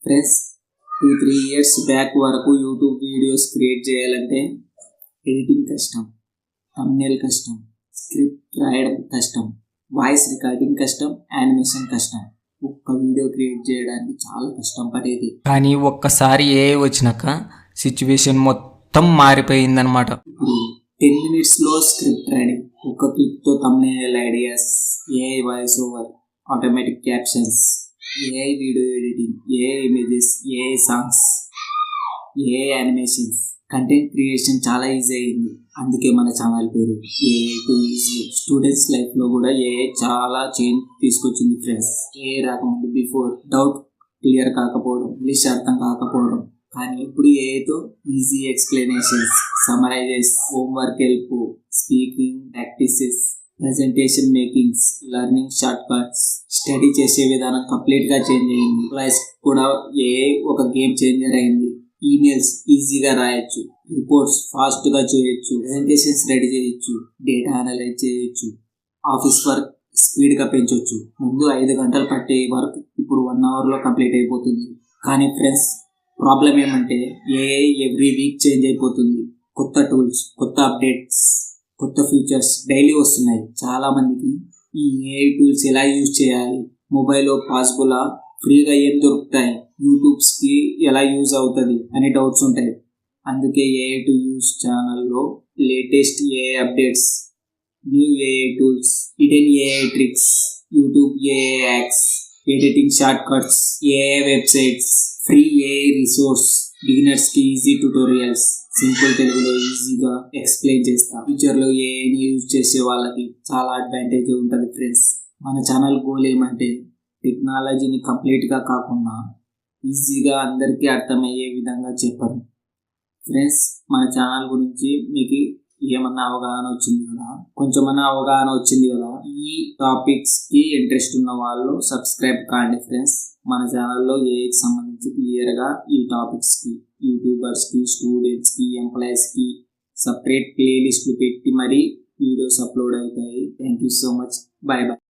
Friends 2-3 years back వరకు YouTube videos create చేయాలంటే editing కష్టం, థంబ్నెయిల్ కష్టం, స్క్రిప్ట్ రాయడం కష్టం, వాయిస్ రికార్డింగ్ కష్టం, యానిమేషన్ కష్టం. ఒక్క వీడియో క్రియేట్ చేయడానికి చాలా కష్టం పడేది. కానీ ఒక్కసారి ఏఐ వచ్చినాక సిచ్యువేషన్ మొత్తం మారిపోయిందనమాట. ఇప్పుడు 10 minutesలో స్క్రిప్ట్ రెడీ, ఒక్క క్లిక్తో thumbnail ideas, AI voice over, automatic captions, AI video editing, AI images, AI songs, AI animations. Content creation చాలా ఈజీ అయింది. అందుకే మన ఛానల్ పేరు ఏఐ టు ఈజీ. స్టూడెంట్స్ లైఫ్లో కూడా ఏఐ చాలా చేంజ్ తీసుకొచ్చింది ఫ్రెండ్స్. ఏఐ రాకముందు బిఫోర్ డౌట్ క్లియర్ కాకపోవడం, ఇంగ్లీష్ అర్థం కాకపోవడం, కానీ ఇప్పుడు ఏఐతో easy explanations, summarises, homework help, speaking practices, presentation makings, learning short cuts, study చేసే విధానం కంప్లీట్గా చేంజ్ అయింది. క్లాస్ కూడా ఏఐ ఒక గేమ్ చేంజర్ అయింది. ఈమెయిల్స్ ఈజీగా రాయొచ్చు, రిపోర్ట్స్ ఫాస్ట్గా చేయొచ్చు, ప్రెజెంటేషన్స్ రెడీ చేయొచ్చు, డేటా అనలైజ్ చేయొచ్చు, ఆఫీస్ వర్క్ స్పీడ్గా పెంచవచ్చు. ముందు 5 గంటలు పట్టే వర్క్ ఇప్పుడు 1 hourలో కంప్లీట్ అయిపోతుంది. కానీ ఫ్రెండ్స్, ప్రాబ్లం ఏమంటే ఏఐ ఎవ్రీ వీక్ చేంజ్ అయిపోతుంది. కొత్త టూల్స్, కొత్త అప్డేట్స్, కొత్త ఫీచర్స్ డైలీ వస్తున్నాయి. చాలా మందికి ఈ ఏఐ టూల్స్ ఎలా యూజ్ చేయాలి, మొబైల్లో పాసిబులా, ఫ్రీగా ఏం దొరుకుతాయి, యూట్యూబ్స్కి ఎలా యూజ్ అవుతుంది అనే డౌట్స్ ఉంటాయి. అందుకే ఏఐ టు యూజ్ ఛానల్లో latest AI updates, new AI tools, hidden AI tricks, YouTube AI hacks, editing short cuts, AI websites, free AI resource, బిగినర్స్కి ఈజీ ట్యుటోరియల్స్, సింపుల్ తెలుగులో ఈజీగా ఎక్స్ప్లెయిన్ చేస్తా. ఫ్యూచర్లో ఏఐని యూజ్ చేసే వాళ్ళకి చాలా అడ్వాంటేజ్ ఉంటుంది ఫ్రెండ్స్. మన ఛానల్ గోల్ ఏమంటే టెక్నాలజీని కంప్లీట్గా కాకుండా ఈజీగా అందరికీ అర్థమయ్యే విధంగా చెప్పడం. ఫ్రెండ్స్, మన ఛానల్ గురించి మీకు ఏమన్నా అవగాహన వచ్చింది కదా, కొంచెమన్నా అవగాహన వచ్చింది కదా. ఈ టాపిక్స్కి ఇంట్రెస్ట్ ఉన్న వాళ్ళు సబ్స్క్రైబ్ కాండి ఫ్రెండ్స్. మన ఛానల్లో ఏఐకి సంబంధించి క్లియర్గా ఈ టాపిక్స్కి యూట్యూబర్స్కి, స్టూడెంట్స్కి, ఎంప్లాయీస్కి సపరేట్ ప్లేలిస్టులు పెట్టి మరీ వీడియోస్ అప్లోడ్ అవుతాయి. Thank you so much. Bye bye.